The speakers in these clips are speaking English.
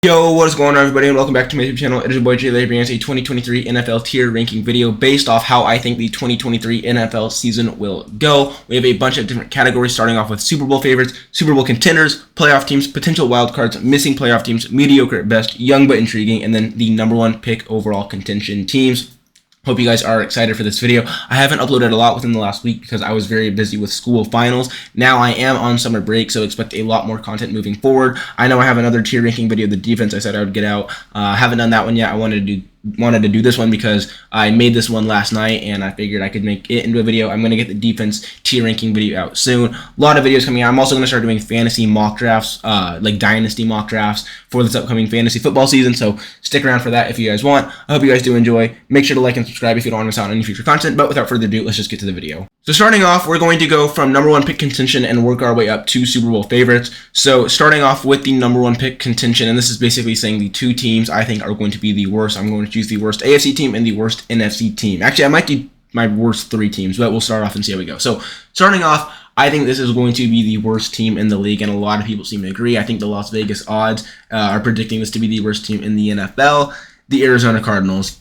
Yo, what is going on, everybody, and welcome back to my YouTube channel. It is your boy Jay Lair, bringing us a 2023 NFL tier ranking video based off how I think the 2023 NFL season will go. We have a bunch of different categories, starting off with Super Bowl favorites, Super Bowl contenders, playoff teams, potential wildcards, missing playoff teams, mediocre at best, young but intriguing, and then the number one pick overall contention teams. Hope you guys are excited for this video. I haven't uploaded a lot within the last week because I was very busy with school finals. Now I am on summer break, so expect a lot more content moving forward. I know I have another tier ranking video, the defense I said I would get out. Haven't done that one yet. I wanted to do this one because I made this one last night and I figured I could make it into a video. I'm going to get the defense tier ranking video out soon. A lot of videos coming out. I'm also going to start doing fantasy mock drafts, like dynasty mock drafts for this upcoming fantasy football season, so stick around for that if you guys want. I hope you guys do enjoy. Make sure to like and subscribe if you don't want to miss out on any future content, but without further ado, let's just get to the video. So starting off, we're going to go from number one pick contention and work our way up to Super Bowl favorites. So starting off with the number one pick contention, and this is basically saying the two teams I think are going to be the worst. I'm going to choose the worst AFC team and the worst NFC team. Actually, I might do my worst three teams, but we'll start off and see how we go. So starting off, I think this is going to be the worst team in the league, and a lot of people seem to agree. I think the Las Vegas odds are predicting this to be the worst team in the NFL, the Arizona Cardinals.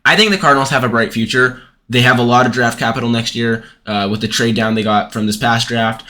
I think the Cardinals have a bright future. They have a lot of draft capital next year with the trade down they got from this past draft.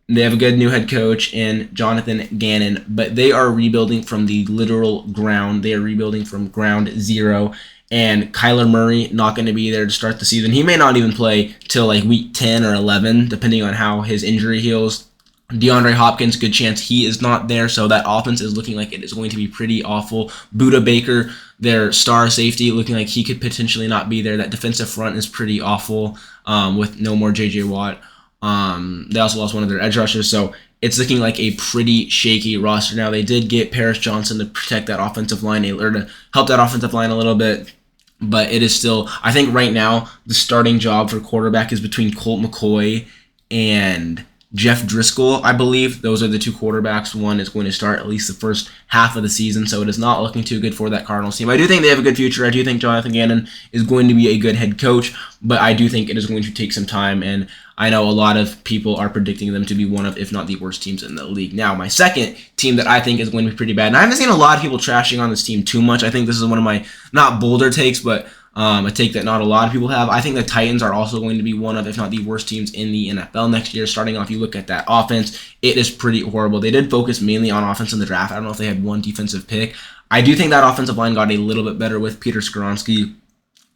They have a good new head coach in Jonathan Gannon, but they are rebuilding from the literal ground. They are rebuilding from ground zero, and Kyler Murray not going to be there to start the season. He may not even play till like week 10 or 11, depending on how his injury heals. DeAndre Hopkins, good chance he is not there, so that offense is looking like it is going to be pretty awful. Buda Baker, their star safety, looking like he could potentially not be there. That defensive front is pretty awful with no more J.J. Watt. They also lost one of their edge rushers, so it's looking like a pretty shaky roster. Now, they did get Paris Johnson to protect that offensive line, or to help that offensive line a little bit, but it is still, I think right now, the starting job for quarterback is between Colt McCoy and Jeff Driscoll, I believe. Those are the two quarterbacks. One is going to start at least the first half of the season, so it is not looking too good for that Cardinals team. I do think they have a good future. I do think Jonathan Gannon is going to be a good head coach, but I do think it is going to take some time, and I know a lot of people are predicting them to be one of, if not the worst teams in the league. Now, my second team that I think is going to be pretty bad, and I haven't seen a lot of people trashing on this team too much. I think this is one of my, not bolder takes, but a take that not a lot of people have. I think the Titans are also going to be one of, if not the worst teams in the NFL next year. Starting off, you look at that offense, it is pretty horrible. They did focus mainly on offense in the draft. I don't know if they had one defensive pick. I do think that offensive line got a little bit better with Peter Skoronski.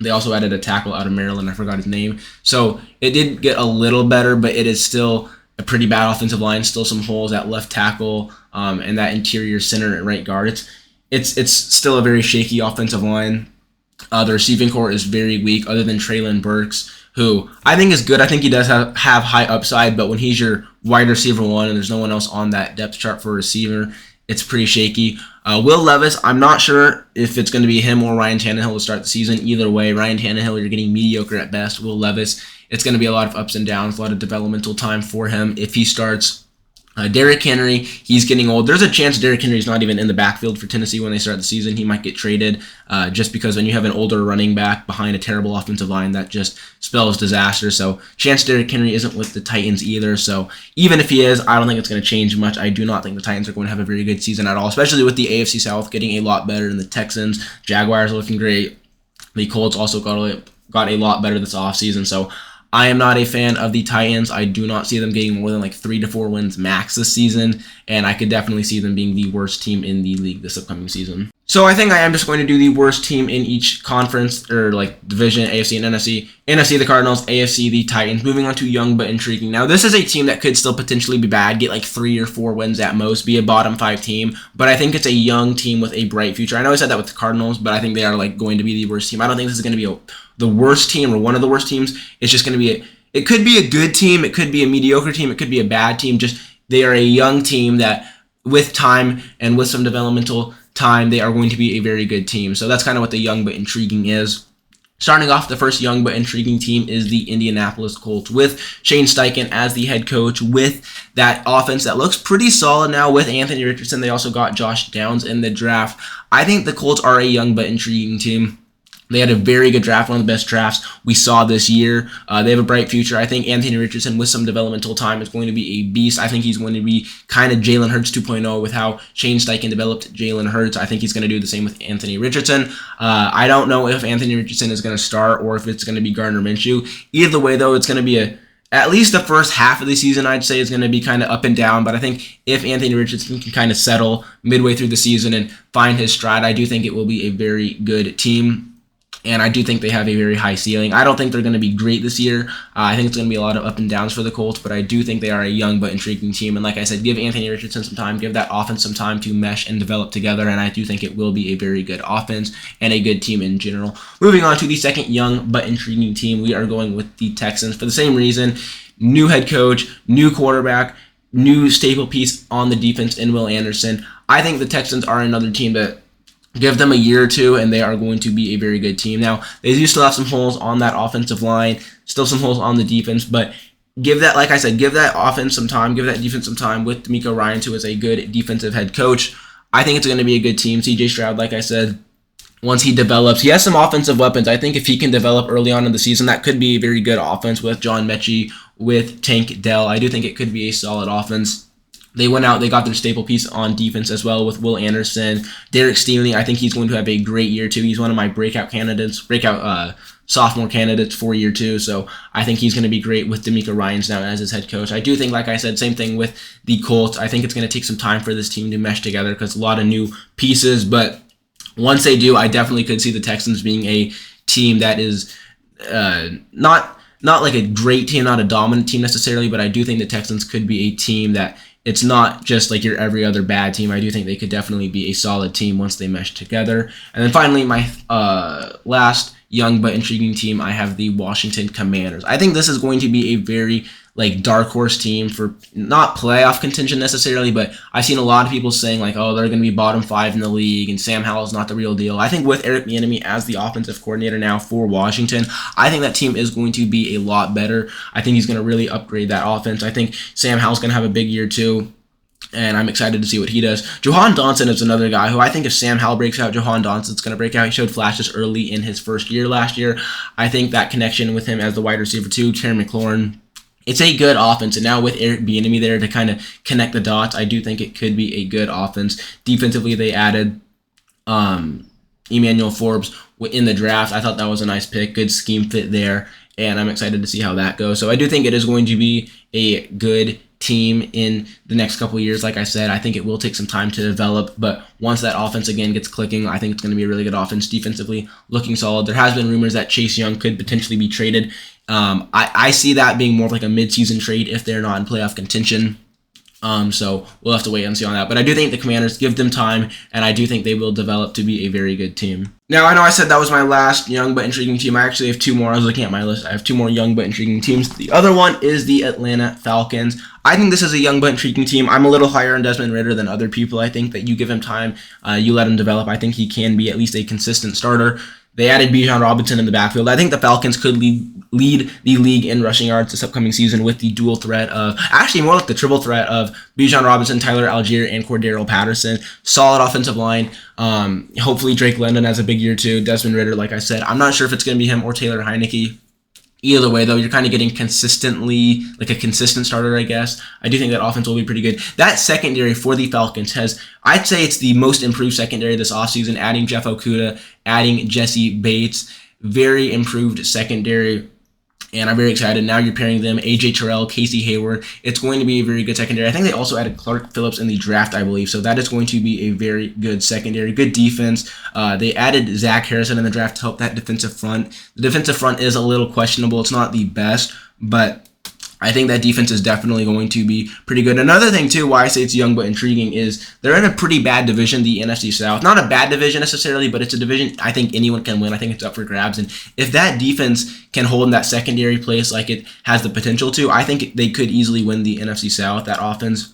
They also added a tackle out of Maryland. I forgot his name. So it did get a little better, but it is still a pretty bad offensive line. Still some holes at left tackle and that interior center at right guard. It's still a very shaky offensive line. The receiving core is very weak, other than Treylon Burks, who I think is good. I think he does have high upside, but when he's your wide receiver one and there's no one else on that depth chart for a receiver, it's pretty shaky. Will Levis, I'm not sure if it's going to be him or Ryan Tannehill to start the season. Either way, Ryan Tannehill, you're getting mediocre at best. Will Levis, it's going to be a lot of ups and downs, a lot of developmental time for him if he starts. Derrick Henry, he's getting old. There's a chance Derrick Henry's not even in the backfield for Tennessee when they start the season. He might get traded just because when you have an older running back behind a terrible offensive line, that just spells disaster. So chance Derrick Henry isn't with the Titans either. So even if he is, I don't think it's going to change much. I do not think the Titans are going to have a very good season at all, especially with the AFC South getting a lot better than the Texans. Jaguars are looking great. The Colts also got a lot better this offseason. So I am not a fan of the Titans. I do not see them getting more than like 3 to 4 wins max this season, and I could definitely see them being the worst team in the league this upcoming season. So I think I am just going to do the worst team in each conference, or like division, AFC and NFC. NFC, the Cardinals, AFC, the Titans. Moving on to young but intriguing. Now, this is a team that could still potentially be bad, get like 3 or 4 wins at most, be a bottom 5 team, but I think it's a young team with a bright future. I know I said that with the Cardinals, but I think they are like going to be the worst team. I don't think this is going to be the worst team or one of the worst teams. It's just going to be it could be a good team, it could be a mediocre team, it could be a bad team. Just they are a young team that with time and with some developmental time, they are going to be a very good team. So that's kind of what the young but intriguing is. Starting off, the first young but intriguing team is the Indianapolis Colts with Shane Steichen as the head coach, with that offense that looks pretty solid now with Anthony Richardson. They also got Josh Downs in the draft. I think the Colts are a young but intriguing team. They had a very good draft, one of the best drafts we saw this year. They have a bright future. I think Anthony Richardson, with some developmental time, is going to be a beast. I think he's going to be kind of Jalen Hurts 2.0 with how Shane Steichen developed Jalen Hurts. I think he's going to do the same with Anthony Richardson. I don't know if Anthony Richardson is going to start or if it's going to be Gardner Minshew. Either way, though, it's going to be at least the first half of the season, I'd say, is going to be kind of up and down. But I think if Anthony Richardson can kind of settle midway through the season and find his stride, I do think it will be a very good team. And I do think they have a very high ceiling. I don't think they're going to be great this year. I think it's going to be a lot of up and downs for the Colts, but I do think they are a young but intriguing team. And like I said, give Anthony Richardson some time, give that offense some time to mesh and develop together, and I do think it will be a very good offense and a good team in general. Moving on to the second young but intriguing team, we are going with the Texans for the same reason. New head coach, new quarterback, new staple piece on the defense in Will Anderson. I think the Texans are another team that give them a year or two, and they are going to be a very good team. Now, they do still have some holes on that offensive line, still some holes on the defense, but give that, like I said, give that offense some time, give that defense some time with DeMeco Ryans, who is a good defensive head coach. I think it's going to be a good team. CJ Stroud, like I said, once he develops, he has some offensive weapons. I think if he can develop early on in the season, that could be a very good offense with John Mechie, with Tank Dell. I do think it could be a solid offense. They went out, they got their staple piece on defense as well with Will Anderson. Derek Stingley, I think he's going to have a great year too. He's one of my breakout sophomore candidates for year two. So I think he's going to be great with DeMeco Ryans now as his head coach. I do think, like I said, same thing with the Colts. I think it's going to take some time for this team to mesh together because a lot of new pieces. But once they do, I definitely could see the Texans being a team that is not like a great team, not a dominant team necessarily, but I do think the Texans could be a team that it's not just like your every other bad team. I do think they could definitely be a solid team once they mesh together. And then finally, my last young but intriguing team, I have the Washington Commanders. I think this is going to be a very dark horse team for not playoff contention necessarily, but I've seen a lot of people saying oh, they're going to be bottom 5 in the league and Sam Howell's not the real deal. I think with Eric Bieniemy as the offensive coordinator now for Washington, I think that team is going to be a lot better. I think he's going to really upgrade that offense. I think Sam Howell's going to have a big year too, and I'm excited to see what he does. Jahan Dotson is another guy who I think if Sam Howell breaks out, Jahan Dotson's going to break out. He showed flashes early in his first year last year. I think that connection with him as the wide receiver too, Terry McLaurin, it's a good offense, and now with Eric Bieniemy there to kind of connect the dots, I do think it could be a good offense. Defensively, they added Emmanuel Forbes in the draft. I thought that was a nice pick, good scheme fit there, and I'm excited to see how that goes. So I do think it is going to be a good team in the next couple of years. Like I said, I think it will take some time to develop, but once that offense again gets clicking, I think it's going to be a really good offense. Defensively, looking solid. There has been rumors that Chase Young could potentially be traded. I see that being more of like a mid-season trade if they're not in playoff contention. So we'll have to wait and see on that. But I do think the Commanders, give them time, and I do think they will develop to be a very good team. Now, I know I said that was my last young but intriguing team. I actually have two more. I was looking at my list. I have two more young but intriguing teams. The other one is the Atlanta Falcons. I think this is a young but intriguing team. I'm a little higher on Desmond Ridder than other people. I think that you give him time, you let him develop. I think he can be at least a consistent starter. They added Bijan Robinson in the backfield. I think the Falcons could lead the league in rushing yards this upcoming season with the dual threat of, actually more like the triple threat of Bijan Robinson, Tyler Algier, and Cordero Patterson. Solid offensive line. Hopefully Drake London has a big year too. Desmond Ridder, like I said, I'm not sure if it's going to be him or Taylor Heineke. Either way, though, you're kind of getting consistently, like a consistent starter, I guess. I do think that offense will be pretty good. That secondary for the Falcons I'd say it's the most improved secondary this offseason, adding Jeff Okudah, adding Jesse Bates. Very improved secondary, and I'm very excited. Now you're pairing them, A.J. Terrell, Casey Hayward. It's going to be a very good secondary. I think they also added Clark Phillips in the draft, I believe, so that is going to be a very good secondary, good defense. They added Zach Harrison in the draft to help that defensive front. The defensive front is a little questionable. It's not the best, but I think that defense is definitely going to be pretty good. Another thing, too, why I say it's young but intriguing is they're in a pretty bad division, the NFC South. Not a bad division necessarily, but it's a division I think anyone can win. I think it's up for grabs. And if that defense can hold in that secondary place like it has the potential to, I think they could easily win the NFC South, that offense.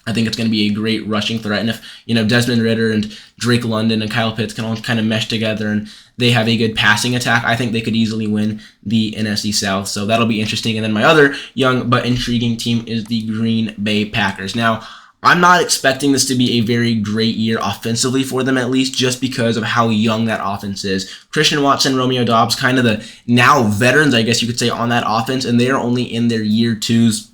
I think it's going to be a great rushing threat. And if, Desmond Ridder and Drake London and Kyle Pitts can all kind of mesh together and they have a good passing attack, I think they could easily win the NFC South. So that'll be interesting. And then my other young but intriguing team is the Green Bay Packers. Now, I'm not expecting this to be a very great year offensively for them, at least just because of how young that offense is. Christian Watson, Romeo Doubs, kind of the now veterans, I guess you could say, on that offense, and they are only in their year twos.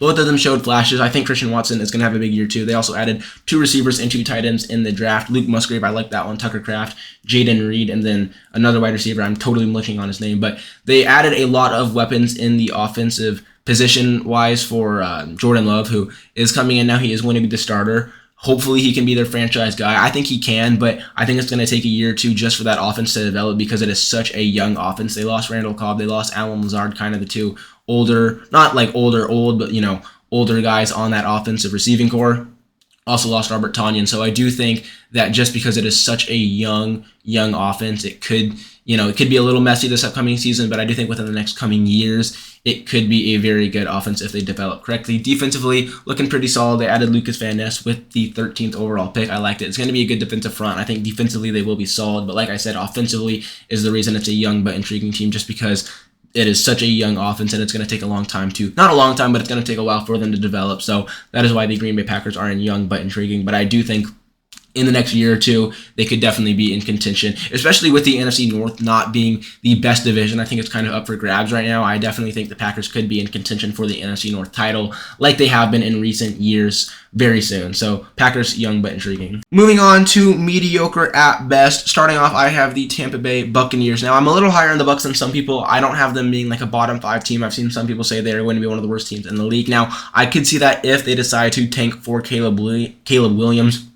Both of them showed flashes. I think Christian Watson is going to have a big year too. They also added 2 receivers and 2 tight ends in the draft. Luke Musgrave, I like that one. Tucker Kraft, Jaden Reed, and then another wide receiver. I'm totally blanking on his name. But they added a lot of weapons in the offensive position-wise for Jordan Love, who is coming in now. He is going to be the starter. Hopefully he can be their franchise guy. I think he can, but I think it's going to take a year or two just for that offense to develop because it is such a young offense. They lost Randall Cobb. They lost Alan Lazard, kind of the 2 older, not like old, but, older guys on that offensive receiving core. Also lost Robert Tonyan. So I do think that just because it is such a young offense, it could be a little messy this upcoming season, but I do think within the next coming years, it could be a very good offense if they develop correctly. Defensively, looking pretty solid. They added Lucas Van Ness with the 13th overall pick. I liked it. It's going to be a good defensive front. I think defensively they will be solid, but like I said, offensively is the reason it's a young but intriguing team, just because it is such a young offense, and it's going to take a long time not a long time, but it's going to take a while for them to develop. So that is why the Green Bay Packers are in young but intriguing. But I do think in the next year or two, they could definitely be in contention, especially with the NFC North not being the best division. I think it's kind of up for grabs right now. I definitely think the Packers could be in contention for the NFC North title like they have been in recent years very soon. So Packers, young but intriguing. Moving on to mediocre at best. Starting off, I have the Tampa Bay Buccaneers. Now, I'm a little higher on the Bucs than some people. I don't have them being like a bottom 5 team. I've seen some people say they're going to be one of the worst teams in the league. Now, I could see that if they decide to tank for Caleb Williams,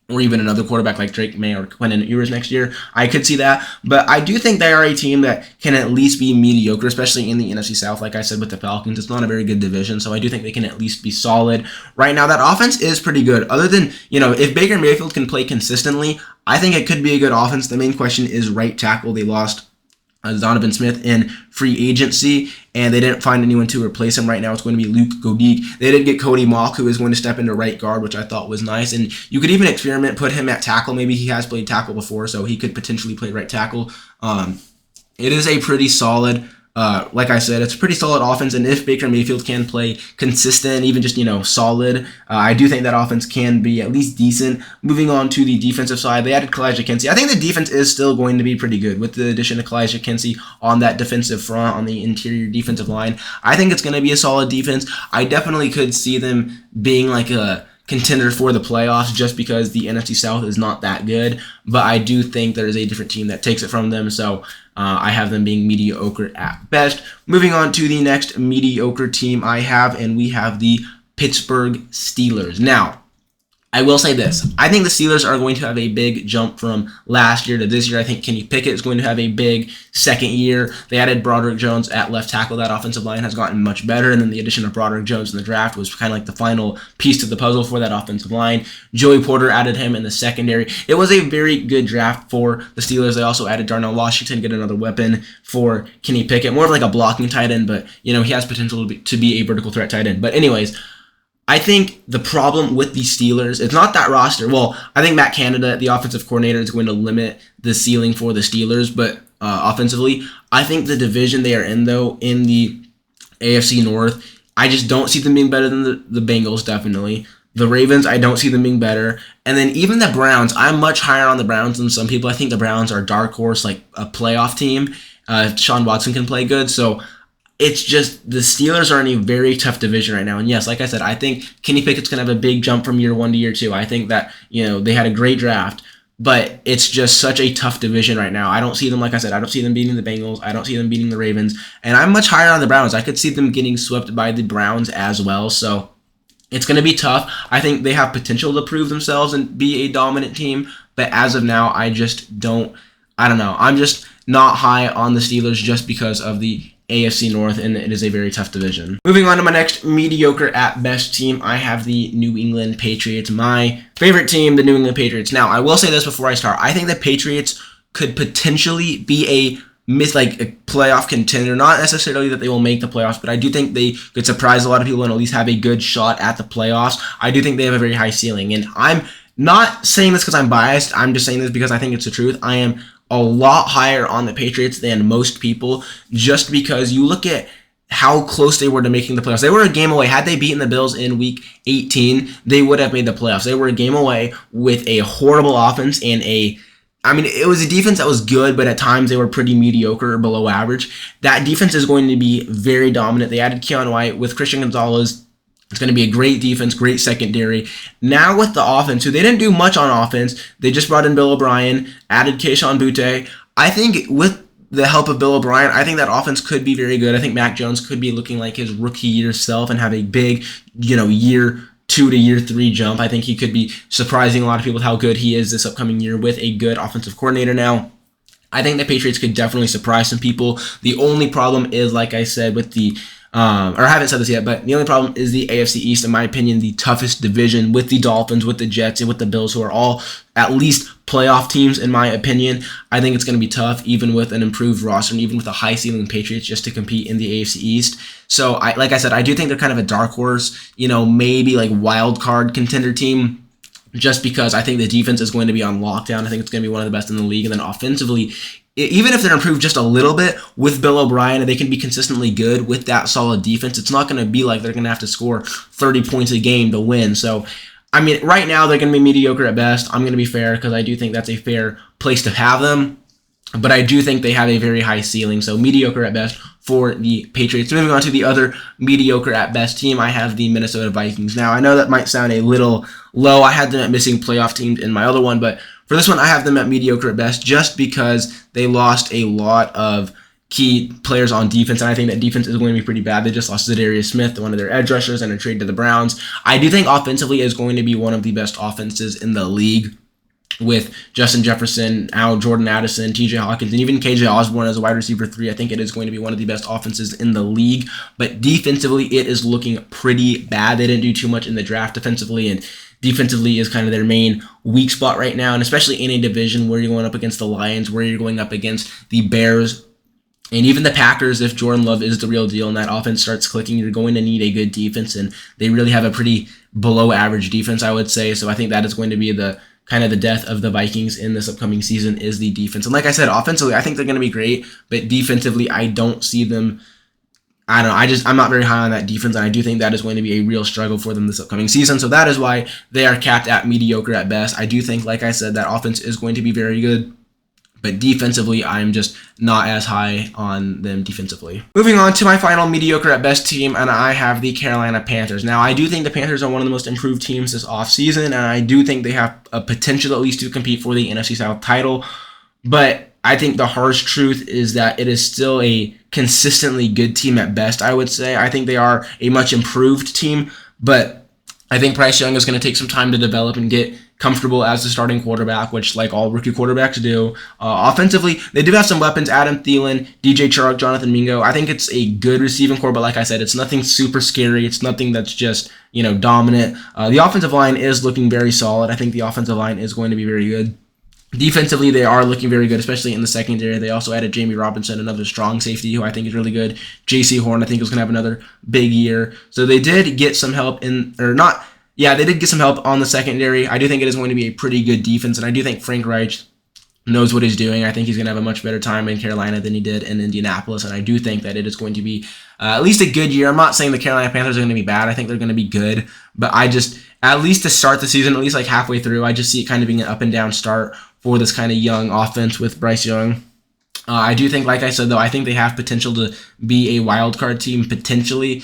or even another quarterback like Drake May or Quentin Ewers next year. I could see that. But I do think they are a team that can at least be mediocre, especially in the NFC South. Like I said with the Falcons, it's not a very good division, so I do think they can at least be solid. Right now, that offense is pretty good. Other than, if Baker Mayfield can play consistently, I think it could be a good offense. The main question is right tackle. They lost Donovan Smith in free agency, and they didn't find anyone to replace him. Right now, it's going to be Luke Goedeke. They did get Cody Mock, who is going to step into right guard, which I thought was nice. And you could even experiment, put him at tackle. Maybe he has played tackle before, so he could potentially play right tackle. It is a pretty solid, like I said, it's a pretty solid offense. And if Baker Mayfield can play consistent, even just, solid, I do think that offense can be at least decent. Moving on to the defensive side, they added Kalijah Kinsey. I think the defense is still going to be pretty good with the addition of Kalijah Kinsey on that defensive front, on the interior defensive line. I think it's going to be a solid defense. I definitely could see them being like a contender for the playoffs just because the NFC South is not that good, but I do think there is a different team that takes it from them, so I have them being mediocre at best. Moving on to the next mediocre team I have, and we have the Pittsburgh Steelers. Now, I will say this. I think the Steelers are going to have a big jump from last year to this year. I think Kenny Pickett is going to have a big second year. They added Broderick Jones at left tackle. That offensive line has gotten much better, and then the addition of Broderick Jones in the draft was kind of like the final piece to the puzzle for that offensive line. Joey Porter added him in the secondary. It was a very good draft for the Steelers. They also added Darnell Washington, get another weapon for Kenny Pickett. More of like a blocking tight end, but he has potential to be a vertical threat tight end. But anyways, I think the problem with the Steelers, it's not that roster. Well, I think Matt Canada, the offensive coordinator, is going to limit the ceiling for the Steelers, but offensively, I think the division they are in, though, in the AFC North, I just don't see them being better than the Bengals, definitely. The Ravens, I don't see them being better. And then even the Browns, I'm much higher on the Browns than some people. I think the Browns are a dark horse, like a playoff team. Sean Watson can play good, so it's just the Steelers are in a very tough division right now. And yes, like I said, I think Kenny Pickett's going to have a big jump from year 1 to year 2. I think that, they had a great draft, but it's just such a tough division right now. I don't see them, like I said, I don't see them beating the Bengals. I don't see them beating the Ravens. And I'm much higher on the Browns. I could see them getting swept by the Browns as well. So it's going to be tough. I think they have potential to prove themselves and be a dominant team. But as of now, I don't know. I'm just not high on the Steelers just because of the AFC North, and it is a very tough division. Moving on to my next mediocre at best team, I have the New England Patriots. My favorite team, the New England Patriots. Now, I will say this before I start. I think the Patriots could potentially be a playoff contender. Not necessarily that they will make the playoffs, but I do think they could surprise a lot of people and at least have a good shot at the playoffs. I do think they have a very high ceiling, and I'm not saying this because I'm biased. I'm just saying this because I think it's the truth. I am a lot higher on the Patriots than most people just because you look at how close they were to making the playoffs. They were a game away. Had they beaten the Bills in week 18, they would have made the playoffs. They were a game away with a horrible offense and it was a defense that was good, but at times they were pretty mediocre or below average. That defense is going to be very dominant. They added Keon White with Christian Gonzalez. It's going to be a great defense, great secondary. Now with the offense, who they didn't do much on offense, they just brought in Bill O'Brien, added Kayshon Boutte. I think with the help of Bill O'Brien, I think that offense could be very good. I think Mac Jones could be looking like his rookie year self and have a big, year 2 to year 3 jump. I think he could be surprising a lot of people with how good he is this upcoming year with a good offensive coordinator now. I think the Patriots could definitely surprise some people. The only problem is, like I said, with the or I haven't said this yet, but the only problem is the AFC East, in my opinion, the toughest division with the Dolphins, with the Jets, and with the Bills, who are all at least playoff teams, in my opinion. I think it's going to be tough, even with an improved roster and even with a high ceiling Patriots, just to compete in the AFC East. So, like I said, I do think they're kind of a dark horse, maybe like wild card contender team, just because I think the defense is going to be on lockdown. I think it's going to be one of the best in the league. And then offensively, even if they're improved just a little bit with Bill O'Brien and they can be consistently good with that solid defense, it's not going to be like they're going to have to score 30 points a game to win. So, right now they're going to be mediocre at best. I'm going to be fair because I do think that's a fair place to have them. But I do think they have a very high ceiling. So mediocre at best for the Patriots. Moving on to the other mediocre at best team, I have the Minnesota Vikings. Now, I know that might sound a little low. I had them at missing playoff teams in my other one, but for this one, I have them at mediocre at best just because they lost a lot of key players on defense, and I think that defense is going to be pretty bad. They just lost Zadarius Smith, one of their edge rushers, and a trade to the Browns. I do think offensively is going to be one of the best offenses in the league, with Justin Jefferson, Jordan Addison, TJ Hawkins, and even KJ Osborne as a wide receiver 3. I think it is going to be one of the best offenses in the league. But defensively, it is looking pretty bad. They didn't do too much in the draft defensively, and defensively is kind of their main weak spot right now, and especially in a division where you're going up against the Lions, where you're going up against the Bears, and even the Packers. If Jordan Love is the real deal and that offense starts clicking, you're going to need a good defense, and they really have a pretty below average defense, I would say. So I think that is going to be the kind of the death of the Vikings in this upcoming season is the defense. And like I said, offensively, I think they're going to be great, but defensively, I don't see them. I don't know. I'm not very high on that defense, and I do think that is going to be a real struggle for them this upcoming season. So that is why they are capped at mediocre at best. I do think, like I said, that offense is going to be very good, but defensively, I'm just not as high on them defensively. Moving on to my final mediocre at best team, and I have the Carolina Panthers. Now, I do think the Panthers are one of the most improved teams this offseason, and I do think they have a potential at least to compete for the NFC South title, but I think the harsh truth is that it is still a consistently good team at best, I would say. I think they are a much improved team, but I think Bryce Young is going to take some time to develop and get comfortable as the starting quarterback, which like all rookie quarterbacks do. Offensively, they do have some weapons: Adam Thielen, DJ Chark, Jonathan Mingo. I think it's a good receiving core, but like I said, it's nothing super scary. It's nothing that's just, dominant. The offensive line is looking very solid. I think the offensive line is going to be very good. Defensively, they are looking very good, especially in the secondary. They also added Jamie Robinson, another strong safety who I think is really good. J.C. Horn, I think, is going to have another big year. So they did get some help they did get some help on the secondary. I do think it is going to be a pretty good defense, and I do think Frank Reich knows what he's doing. I think he's going to have a much better time in Carolina than he did in Indianapolis, and I do think that it is going to be at least a good year. I'm not saying the Carolina Panthers are going to be bad. I think they're going to be good, but at least to start the season, at least like halfway through, I just see it kind of being an up and down start for this kind of young offense with Bryce Young. I do think, like I said, though, I think they have potential to be a wild card team potentially,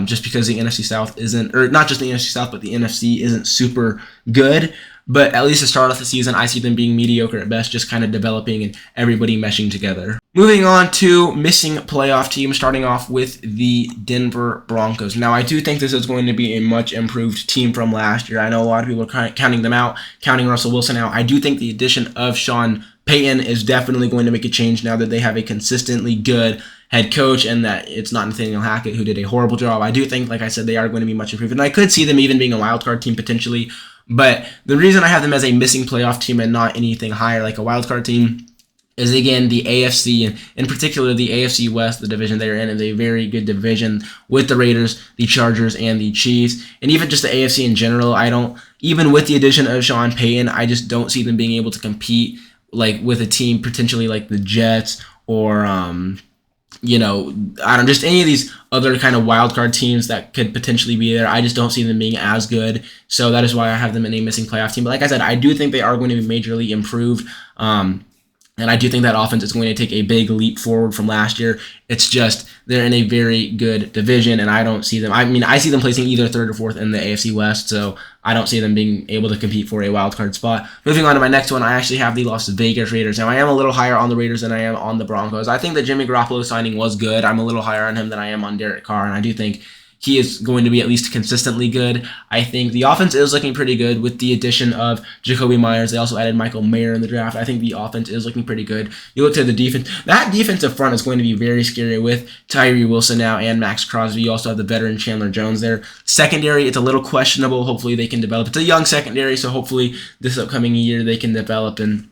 just because the NFC South isn't, or not just the NFC South, but the NFC isn't super good. But at least to start off the season, I see them being mediocre at best, just kind of developing and everybody meshing together. Moving on to missing playoff teams, starting off with the Denver Broncos. Now, I do think this is going to be a much improved team from last year. I know a lot of people are counting them out, counting Russell Wilson out. I do think the addition of Sean Payton is definitely going to make a change now that they have a consistently good head coach and that it's not Nathaniel Hackett who did a horrible job. I do think, like I said, they are going to be much improved. And I could see them even being a wild card team potentially. But the reason I have them as a missing playoff team and not anything higher like a wild card team is, again, the AFC, and in particular the AFC West, the division they're in, is a very good division with the Raiders, the Chargers, and the Chiefs. And even just the AFC in general, even with the addition of Sean Payton, I just don't see them being able to compete like with a team potentially like the Jets or I don't just any of these other kind of wild card teams that could potentially be there. I just don't see them being as good. So that is why I have them in a missing playoff team. But like I said, I do think they are going to be majorly improved. And I do think that offense is going to take a big leap forward from last year. It's just they're in a very good division, and I don't see them. I mean, I see them placing either third or fourth in the AFC West, so I don't see them being able to compete for a wild card spot. Moving on to my next one, I actually have the Las Vegas Raiders. Now, I am a little higher on the Raiders than I am on the Broncos. I think the Jimmy Garoppolo signing was good. I'm a little higher on him than I am on Derek Carr, and I do think he is going to be at least consistently good. I think the offense is looking pretty good with the addition of Jacoby Myers. They also added Michael Mayer in the draft. I think the offense is looking pretty good. You look to the defense. That defensive front is going to be very scary with Tyree Wilson now and Max Crosby. You also have the veteran Chandler Jones there. Secondary, it's a little questionable. Hopefully they can develop. It's a young secondary, so hopefully this upcoming year they can develop and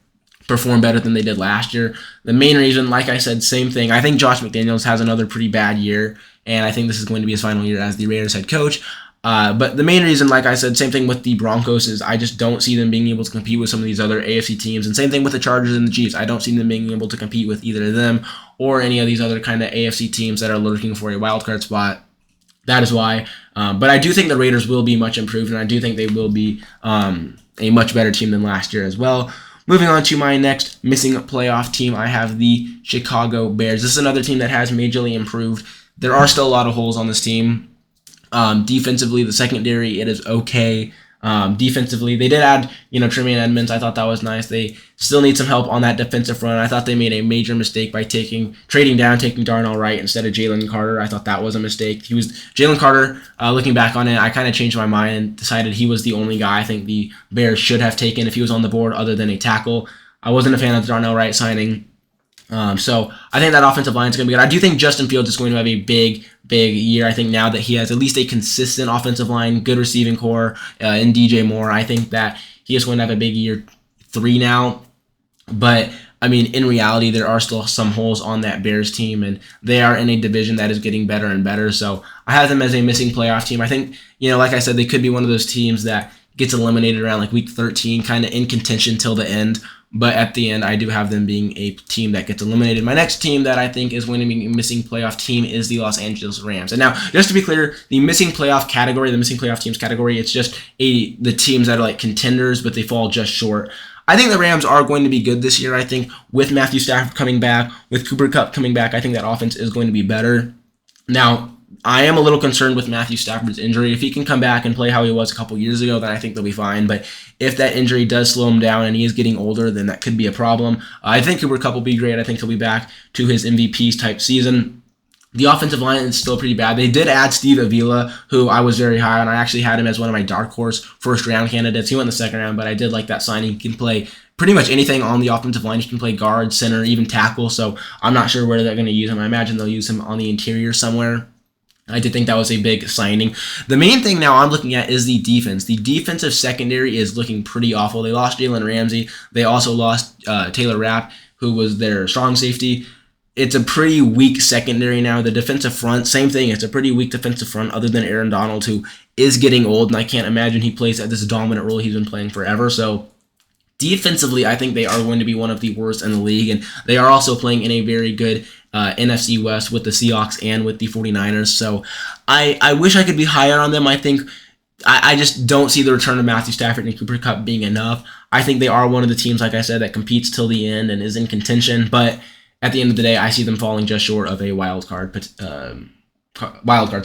perform better than they did last year. The main reason, like I said, same thing. I think Josh McDaniels has another pretty bad year, and I think this is going to be his final year as the Raiders head coach. But the main reason, like I said, same thing with the Broncos, is I just don't see them being able to compete with some of these other AFC teams. And same thing with the Chargers and the Chiefs. I don't see them being able to compete with either of them or any of these other kind of AFC teams that are looking for a wild card spot. That is why. But I do think the Raiders will be much improved, and I do think they will be a much better team than last year as well. Moving on to my next missing playoff team, I have the Chicago Bears. This is another team that has majorly improved. There are still a lot of holes on this team. Defensively, the secondary, it is okay. Defensively, they did add, Tremaine Edmonds. I thought that was nice. They still need some help on that defensive front. I thought they made a major mistake by trading down, taking Darnell Wright instead of Jalen Carter. I thought that was a mistake. Jalen Carter. Looking back on it, I kind of changed my mind and decided he was the only guy I think the Bears should have taken if he was on the board other than a tackle. I wasn't a fan of the Darnell Wright signing. So I think that offensive line is going to be good. I do think Justin Fields is going to have a big year. I think now that he has at least a consistent offensive line, good receiving core, and DJ Moore, I think that he is going to have a big year 3 now. But I mean, in reality, there are still some holes on that Bears team, and they are in a division that is getting better and better. So I have them as a missing playoff team. I think, like I said, they could be one of those teams that gets eliminated around like week 13, kind of in contention till the end. But at the end, I do have them being a team that gets eliminated. My next team that I think is going to be a missing playoff team is the Los Angeles Rams. And now, just to be clear, the missing playoff category, the missing playoff teams category, it's just the teams that are like contenders, but they fall just short. I think the Rams are going to be good this year. I think with Matthew Stafford coming back, with Cooper Kupp coming back, I think that offense is going to be better. Now, I am a little concerned with Matthew Stafford's injury. If he can come back and play how he was a couple years ago, then I think they'll be fine. But if that injury does slow him down and he is getting older, then that could be a problem. I think Cooper Kupp will be great. I think he'll be back to his MVP type season. The offensive line is still pretty bad. They did add Steve Avila, who I was very high on. I actually had him as one of my dark horse first-round candidates. He went in the second round, but I did like that signing. He can play pretty much anything on the offensive line. He can play guard, center, even tackle, so I'm not sure where they're going to use him. I imagine they'll use him on the interior somewhere. I did think that was a big signing. The main thing now I'm looking at is the defense. The defensive secondary is looking pretty awful. They lost Jalen Ramsey. They also lost Taylor Rapp, who was their strong safety. It's a pretty weak secondary now. The defensive front, same thing. It's a pretty weak defensive front other than Aaron Donald, who is getting old, and I can't imagine he plays at this dominant role he's been playing forever. So defensively, I think they are going to be one of the worst in the league, and they are also playing in a very good NFC West with the Seahawks and with the 49ers. So I wish I could be higher on them. I think I just don't see the return of Matthew Stafford and Cooper Kupp being enough. I think they are one of the teams, like I said, that competes till the end and is in contention, but at the end of the day, I see them falling just short of a wild card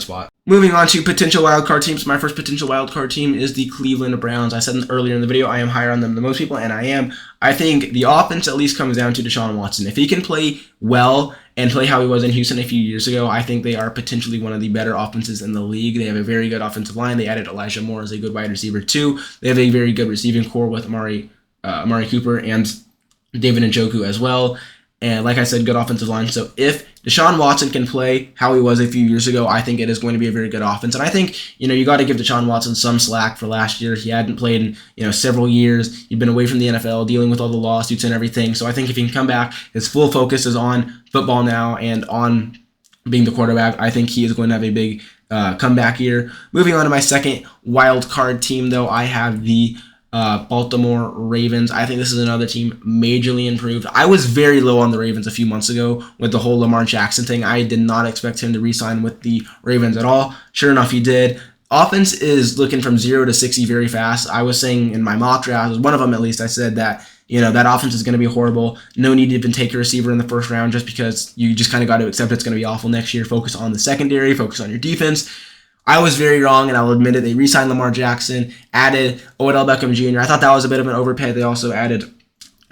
spot. Moving on to potential wild card teams. My first potential wild card team is the Cleveland Browns. I said earlier in the video I am higher on them than most people, and I am. I think the offense at least comes down to Deshaun Watson. If he can play well and play how he was in Houston a few years ago, I think they are potentially one of the better offenses in the league. They have a very good offensive line. They added Elijah Moore as a good wide receiver too. They have a very good receiving core with Amari Cooper and David Njoku as well. And like I said, good offensive line. So if Deshaun Watson can play how he was a few years ago, I think it is going to be a very good offense. And I think, you got to give Deshaun Watson some slack for last year. He hadn't played in, several years. He'd been away from the NFL, dealing with all the lawsuits and everything. So I think if he can come back, his full focus is on football now and on being the quarterback. I think he is going to have a big comeback year. Moving on to my second wild card team, though, I have the Baltimore Ravens. I think this is another team majorly improved. I was very low on the Ravens a few months ago with the whole Lamar Jackson thing. I did not expect him to re-sign with the Ravens at all. Sure enough, he did. Offense is looking from 0 to 60 very fast. I was saying in my mock draft, one of them at least, I said that that offense is going to be horrible. No need to even take a receiver in the first round just because you just kind of got to accept it's going to be awful next year. Focus on the secondary, focus on your defense. I was very wrong, and I'll admit it. They re-signed Lamar Jackson, added Odell Beckham Jr. I thought that was a bit of an overpay. They also added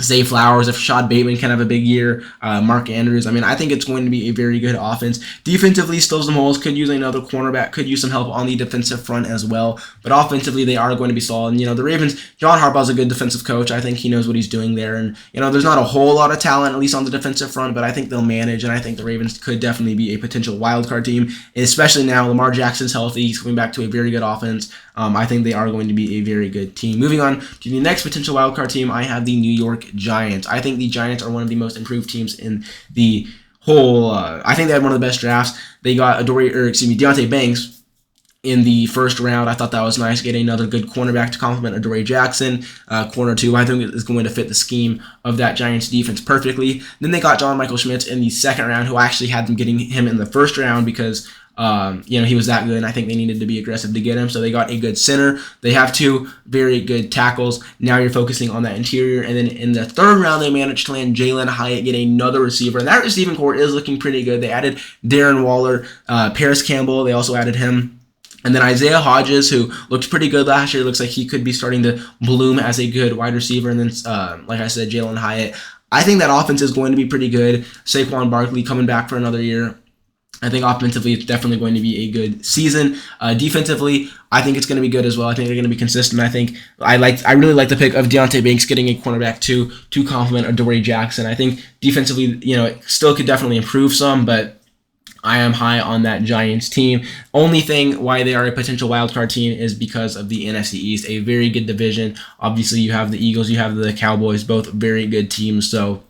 Zay Flowers. If Rashad Bateman can have a big year, Mark Andrews. I mean, I think it's going to be a very good offense. Defensively, still some holes. Could use another cornerback. Could use some help on the defensive front as well. But offensively, they are going to be solid. And, the Ravens, John Harbaugh's a good defensive coach. I think he knows what he's doing there. And, there's not a whole lot of talent, at least on the defensive front, but I think they'll manage. And I think the Ravens could definitely be a potential wildcard team, especially now Lamar Jackson's healthy. He's coming back to a very good offense. I think they are going to be a very good team. Moving on to the next potential wildcard team, I have the New York Giants. I think the Giants are one of the most improved teams in the whole. I think they had one of the best drafts. They got Deontay Banks in the first round. I thought that was nice. Getting another good cornerback to complement Adoree Jackson. Corner 2, I think is going to fit the scheme of that Giants defense perfectly. Then they got John Michael Schmitz in the second round, who I actually had them getting him in the first round because he was that good, and I think they needed to be aggressive to get him. So they got a good center. They have 2 very good tackles. Now you're focusing on that interior. And then in the third round, they managed to land Jalen Hyatt, get another receiver. And that receiving core is looking pretty good. They added Darren Waller, Paris Campbell. They also added him. And then Isaiah Hodges, who looked pretty good last year. Looks like he could be starting to bloom as a good wide receiver. And then, like I said, Jalen Hyatt. I think that offense is going to be pretty good. Saquon Barkley coming back for another year. I think offensively, it's definitely going to be a good season. Defensively, I think it's going to be good as well. I think they're going to be consistent. I really like the pick of Deontay Banks getting a cornerback to complement Adoree Jackson. I think defensively, it still could definitely improve some, but I am high on that Giants team. Only thing why they are a potential wildcard team is because of the NFC East, a very good division. Obviously, you have the Eagles, you have the Cowboys, both very good teams. So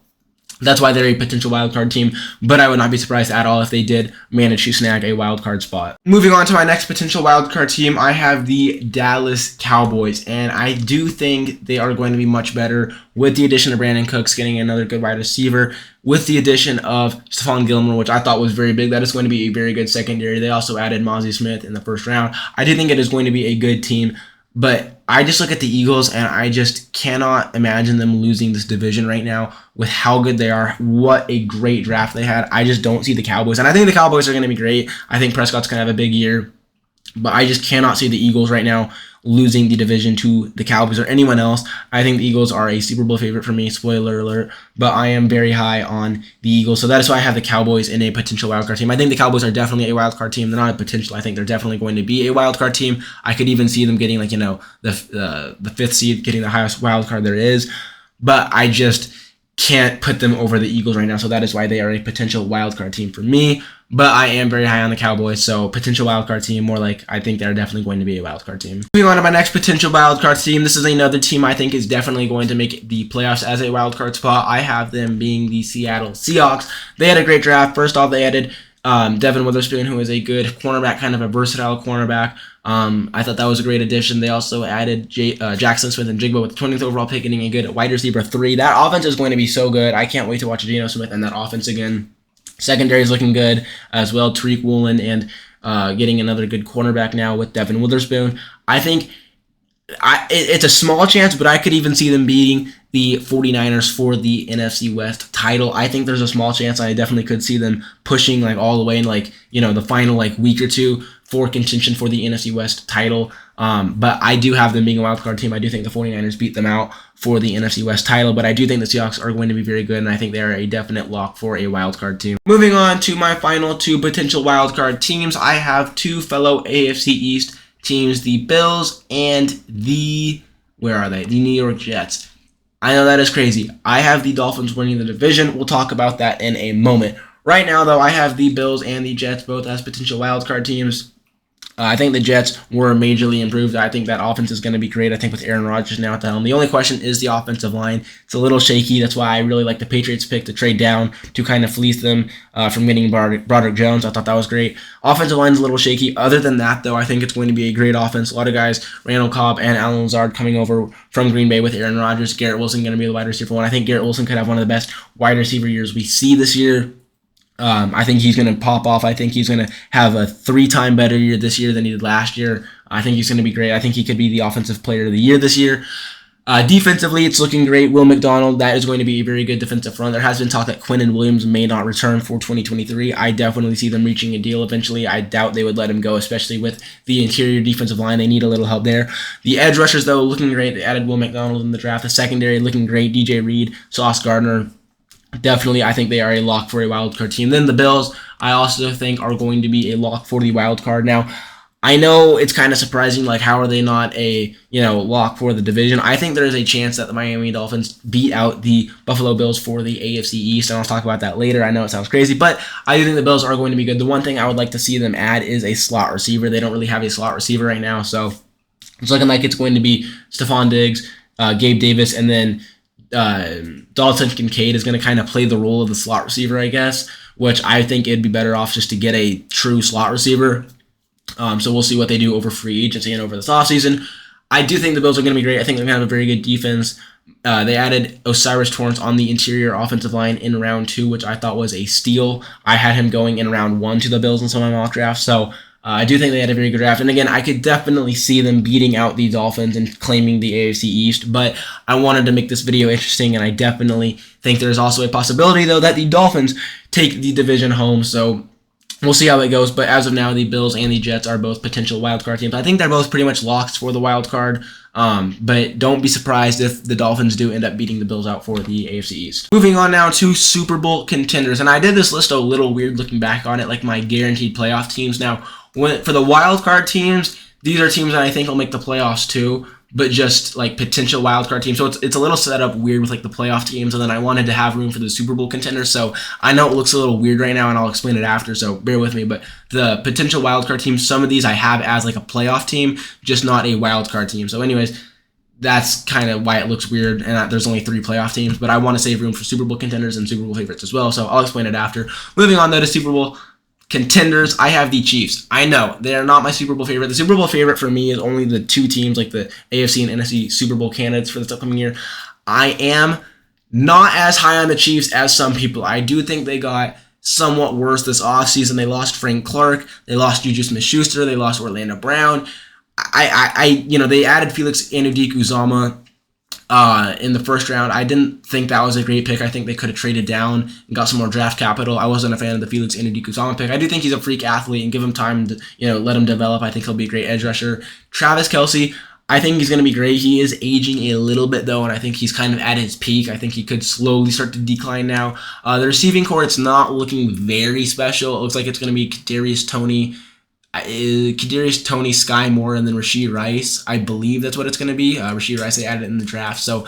that's why they're a potential wildcard team, but I would not be surprised at all if they did manage to snag a wildcard spot. Moving on to my next potential wildcard team, I have the Dallas Cowboys, and I do think they are going to be much better with the addition of Brandon Cooks, getting another good wide receiver, with the addition of Stephon Gilmore, which I thought was very big. That is going to be a very good secondary. They also added Mozzie Smith in the first round. I do think it is going to be a good team, but I just look at the Eagles, and I just cannot imagine them losing this division right now with how good they are. What a great draft they had. I just don't see the Cowboys, and I think the Cowboys are going to be great. I think Prescott's going to have a big year, but I just cannot see the Eagles right now losing the division to the Cowboys or anyone else. I think the Eagles are a Super Bowl favorite for me, spoiler alert, but I am very high on the Eagles, so that is why I have the Cowboys in a potential wildcard team. I think the Cowboys are definitely a wildcard team. They're not a potential. I think they're definitely going to be a wildcard team. I could even see them getting the 5th seed, getting the highest wildcard there is, but I just can't put them over the Eagles right now, so that is why they are a potential wildcard team for me. But I am very high on the Cowboys, so potential wildcard team, more like I think they're definitely going to be a wildcard team. Moving on to my next potential wildcard team, this is another team I think is definitely going to make the playoffs as a wildcard spot. I have them being the Seattle Seahawks. They had a great draft. First off, they added Devin Witherspoon, who is a good cornerback, kind of a versatile cornerback. I thought that was a great addition. They also added Jackson Smith and Jigba with the 20th overall pick, getting a good wide receiver 3. That offense is going to be so good. I can't wait to watch Geno Smith and that offense again. Secondary is looking good as well. Tariq Woolen and getting another good cornerback now with Devin Witherspoon. I think it's a small chance, but I could even see them beating the 49ers for the NFC West title. I think there's a small chance. I definitely could see them pushing all the way in the final week or two for contention for the NFC West title. But I do have them being a wildcard team. I do think the 49ers beat them out for the NFC West title, but I do think the Seahawks are going to be very good, and I think they are a definite lock for a wildcard team. Moving on to my final 2 potential wildcard teams, I have 2 fellow AFC East teams, the Bills and the New York Jets. I know that is crazy. I have the Dolphins winning the division. We'll talk about that in a moment. Right now, though, I have the Bills and the Jets both as potential wildcard teams. I think the Jets were majorly improved. I think that offense is going to be great. I think with Aaron Rodgers now at the helm. The only question is the offensive line. It's a little shaky. That's why I really like the Patriots pick to trade down to kind of fleece them from getting Broderick Jones. I thought that was great. Offensive line's a little shaky. Other than that, though, I think it's going to be a great offense. A lot of guys, Randall Cobb and Alan Lazard coming over from Green Bay with Aaron Rodgers. Garrett Wilson going to be the wide receiver one. I think Garrett Wilson could have one of the best wide receiver years we see this year. I think he's going to pop off. I think he's going to have a 3-time better year this year than he did last year. I think he's going to be great. I think he could be the offensive player of the year this year. Defensively, it's looking great. Will McDonald, that is going to be a very good defensive front. There has been talk that Quinnen Williams may not return for 2023. I definitely see them reaching a deal eventually. I doubt they would let him go, especially with the interior defensive line. They need a little help there. The edge rushers, though, looking great. They added Will McDonald in the draft. The secondary looking great. DJ Reed, Sauce Gardner. Definitely, I think they are a lock for a wild card team. Then the Bills, I also think, are going to be a lock for the wild card. Now, I know it's kind of surprising, like, how are they not a, lock for the division? I think there is a chance that the Miami Dolphins beat out the Buffalo Bills for the AFC East, and I'll talk about that later. I know it sounds crazy, but I do think the Bills are going to be good. The one thing I would like to see them add is a slot receiver. They don't really have a slot receiver right now, so it's looking like it's going to be Stephon Diggs, Gabe Davis, and then Dalton Kincaid is going to kind of play the role of the slot receiver, I guess, which I think it'd be better off just to get a true slot receiver. So we'll see what they do over free agency and over this offseason. I do think the Bills are going to be great. I think they're going to have a very good defense. They added O'Cyrus Torrence on the interior offensive line in round 2, which I thought was a steal. I had him going in round 1 to the Bills in some of my mock drafts, so I do think they had a very good draft. And again, I could definitely see them beating out the Dolphins and claiming the AFC East, but I wanted to make this video interesting, and I definitely think there's also a possibility, though, that the Dolphins take the division home, so we'll see how it goes. But as of now, the Bills and the Jets are both potential wildcard teams. I think they're both pretty much locks for the wild card, but don't be surprised if the Dolphins do end up beating the Bills out for the AFC East. Moving on now to Super Bowl contenders, and I did this list a little weird looking back on it, like my guaranteed playoff teams. Now, for the wild card teams, these are teams that I think will make the playoffs too, but just like potential wild card teams. So it's a little set up weird with like the playoff teams, and then I wanted to have room for the Super Bowl contenders. So I know it looks a little weird right now, and I'll explain it after, so bear with me. But the potential wild card teams, some of these I have as like a playoff team, just not a wild card team. So anyways, that's kind of why it looks weird, and there's only 3 playoff teams, but I want to save room for Super Bowl contenders and Super Bowl favorites as well, so I'll explain it after. Moving on though to Super Bowl contenders, I have the Chiefs. I know they are not my Super Bowl favorite. The Super Bowl favorite for me is only the 2 teams, like the AFC and NFC Super Bowl candidates for this upcoming year. I am not as high on the Chiefs as some people. I do think they got somewhat worse this offseason. They lost Frank Clark. They lost Juju Smith-Schuster. They lost Orlando Brown. They added Felix Anudike-Uzomah in the first round. I didn't think that was a great pick. I think they could have traded down and got some more draft capital. I wasn't a fan of the Felix Anudike-Uzomah pick. I do think he's a freak athlete, and give him time to, let him develop. I think he'll be a great edge rusher. Travis Kelce, I think he's going to be great. He is aging a little bit, though, and I think he's kind of at his peak. I think he could slowly start to decline now. The receiving core, it's not looking very special. It looks like it's going to be Kadarius Toney, Sky Moore, and then Rashee Rice. I believe that's what it's going to be. Rashee Rice, they added it in the draft. So,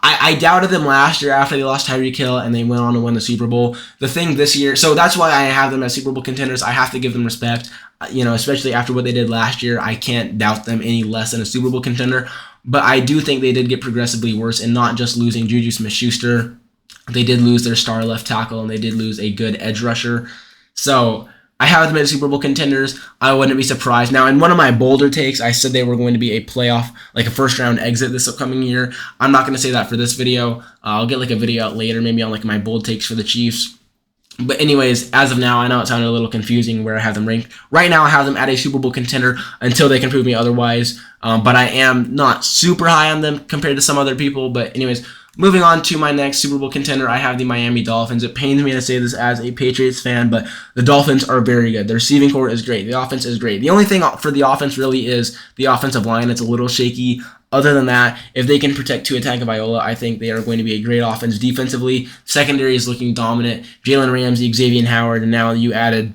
I doubted them last year after they lost Tyreek Hill and they went on to win the Super Bowl. The thing this year, so that's why I have them as Super Bowl contenders. I have to give them respect, especially after what they did last year. I can't doubt them any less than a Super Bowl contender. But I do think they did get progressively worse, and not just losing Juju Smith-Schuster. They did lose their star left tackle, and they did lose a good edge rusher. So I have them as Super Bowl contenders. I wouldn't be surprised. Now, in one of my bolder takes, I said they were going to be a playoff, like a first-round exit this upcoming year. I'm not going to say that for this video. I'll get like a video out later, maybe on like my bold takes for the Chiefs. But anyways, as of now, I know it sounded a little confusing where I have them ranked. Right now, I have them at a Super Bowl contender until they can prove me otherwise. But I am not super high on them compared to some other people. But anyways, moving on to my next Super Bowl contender, I have the Miami Dolphins. It pains me to say this as a Patriots fan, but the Dolphins are very good. Their receiving core is great. The offense is great. The only thing for the offense really is the offensive line. It's a little shaky. Other than that, if they can protect Tua Tagovailoa, I think they are going to be a great offense defensively. Secondary is looking dominant. Jalen Ramsey, Xavier Howard, and now you added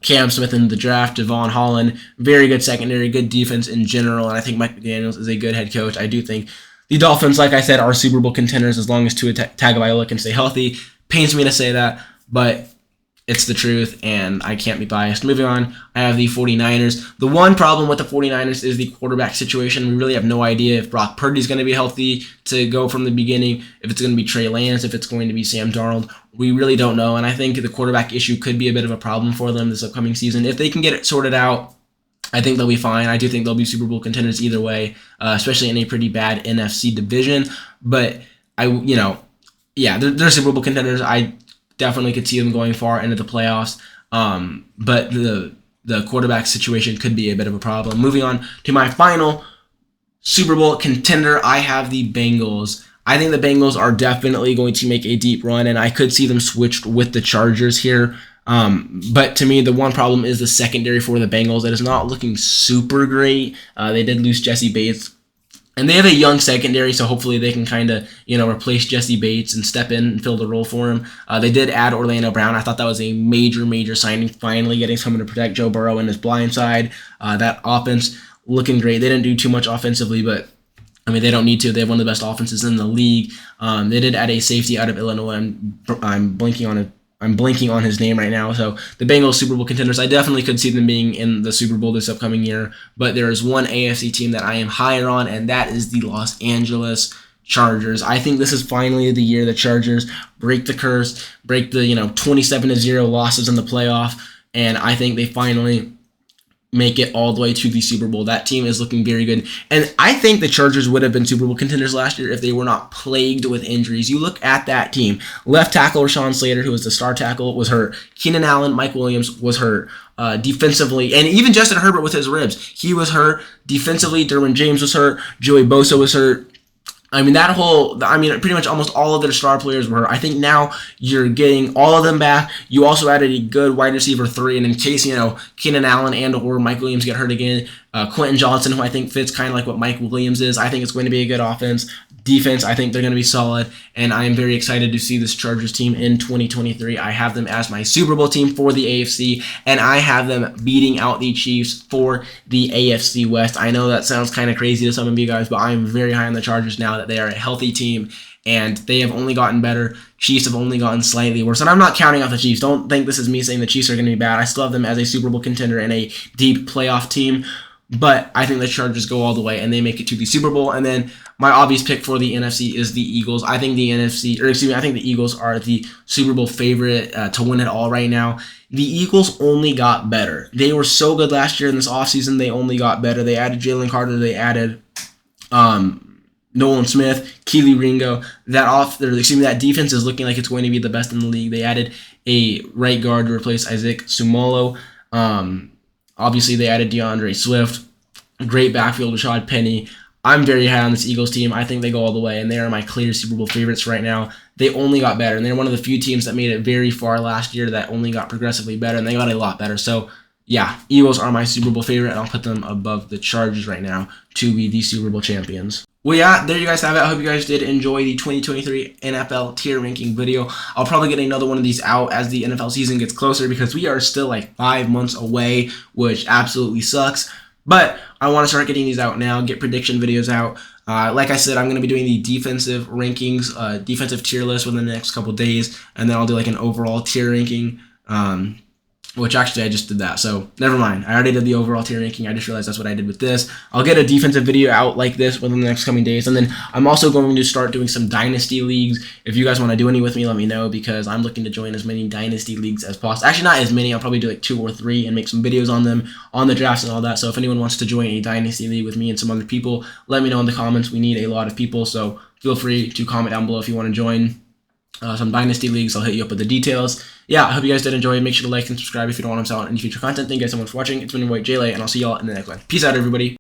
Cam Smith in the draft, Devon Holland. Very good secondary, good defense in general, and I think Mike McDaniels is a good head coach. I do think the Dolphins, like I said, are Super Bowl contenders as long as Tua Tagovailoa can stay healthy. Pains me to say that, but it's the truth, and I can't be biased. Moving on, I have the 49ers. The one problem with the 49ers is the quarterback situation. We really have no idea if Brock Purdy's going to be healthy to go from the beginning, if it's going to be Trey Lance, if it's going to be Sam Darnold. We really don't know, and I think the quarterback issue could be a bit of a problem for them this upcoming season. If they can get it sorted out, I think they'll be fine. I do think they'll be Super Bowl contenders either way, especially in a pretty bad NFC division. But they're Super Bowl contenders. I definitely could see them going far into the playoffs. But the quarterback situation could be a bit of a problem. Moving on to my final Super Bowl contender, I have the Bengals. I think the Bengals are definitely going to make a deep run, and I could see them switched with the Chargers here. But to me, the one problem is the secondary for the Bengals. It is not looking super great. They did lose Jesse Bates, and they have a young secondary, so hopefully they can kind of, replace Jesse Bates and step in and fill the role for him. They did add Orlando Brown. I thought that was a major signing, finally getting someone to protect Joe Burrow in his blind side. That offense looking great. They didn't do too much offensively, but they don't need to. They have one of the best offenses in the league. They did add a safety out of Illinois. I'm blanking on his name right now. So the Bengals Super Bowl contenders, I definitely could see them being in the Super Bowl this upcoming year. But there is one AFC team that I am higher on, and that is the Los Angeles Chargers. I think this is finally the year the Chargers break the curse, break the 27-0 losses in the playoff, and I think they finally make it all the way to the Super Bowl. That team is looking very good. And I think the Chargers would have been Super Bowl contenders last year if they were not plagued with injuries. You look at that team. Left tackle Rashawn Slater, who was the star tackle, was hurt. Keenan Allen, Mike Williams was hurt. Defensively, and even Justin Herbert with his ribs, he was hurt. Defensively, Derwin James was hurt. Joey Bosa was hurt. Pretty much almost all of their star players were hurt. I think now you're getting all of them back. You also added a good wide receiver 3, and in case, Keenan Allen and or Mike Williams get hurt again, Quentin Johnson, who I think fits kind of like what Mike Williams is. I think it's going to be a good offense. Defense, I think they're going to be solid, and I am very excited to see this Chargers team in 2023. I have them as my Super Bowl team for the AFC, and I have them beating out the Chiefs for the AFC West. I know that sounds kind of crazy to some of you guys, but I am very high on the Chargers now that they are a healthy team, and they have only gotten better. Chiefs have only gotten slightly worse, and I'm not counting out the Chiefs. Don't think this is me saying the Chiefs are going to be bad. I still have them as a Super Bowl contender and a deep playoff team. But I think the Chargers go all the way and they make it to the Super Bowl. And then my obvious pick for the NFC is the Eagles. I think the Eagles are the Super Bowl favorite to win it all right now. The Eagles only got better. They were so good last year in this offseason. They only got better. They added Jalen Carter. They added Nolan Smith, Keely Ringo. That defense is looking like it's going to be the best in the league. They added a right guard to replace Isaac Sumolo. Obviously, they added DeAndre Swift. Great backfield, Rashad Penny. I'm very high on this Eagles team. I think they go all the way, and they are my clear Super Bowl favorites right now. They only got better, and they're one of the few teams that made it very far last year that only got progressively better, and they got a lot better. So, yeah, Eagles are my Super Bowl favorite, and I'll put them above the Chargers right now to be the Super Bowl champions. Well, yeah, there you guys have it. I hope you guys did enjoy the 2023 NFL tier ranking video. I'll probably get another one of these out as the NFL season gets closer because we are still like 5 months away, which absolutely sucks. But I want to start getting these out now, get prediction videos out. Like I said, I'm going to be doing the defensive rankings, defensive tier list within the next couple days, and then I'll do like an overall tier ranking. Which actually I just did that, so never mind. I already did the overall tier ranking. I just realized that's what I did with this. I'll get a defensive video out like this within the next coming days, and then I'm also going to start doing some dynasty leagues. If you guys want to do any with me, let me know, because I'm looking to join as many dynasty leagues as possible. Actually, not as many. I'll probably do like 2 or 3 and make some videos on them, on the drafts and all that. So if anyone wants to join a dynasty league with me and some other people, let me know in the comments. We need a lot of people, so feel free to comment down below if you want to join some dynasty leagues. I'll hit you up with the details. Yeah, I hope you guys did enjoy. Make sure to like and subscribe if you don't want to miss out on any future content. Thank you guys so much for watching. It's been your boy Jay, and I'll see y'all in the next one. Peace out, everybody.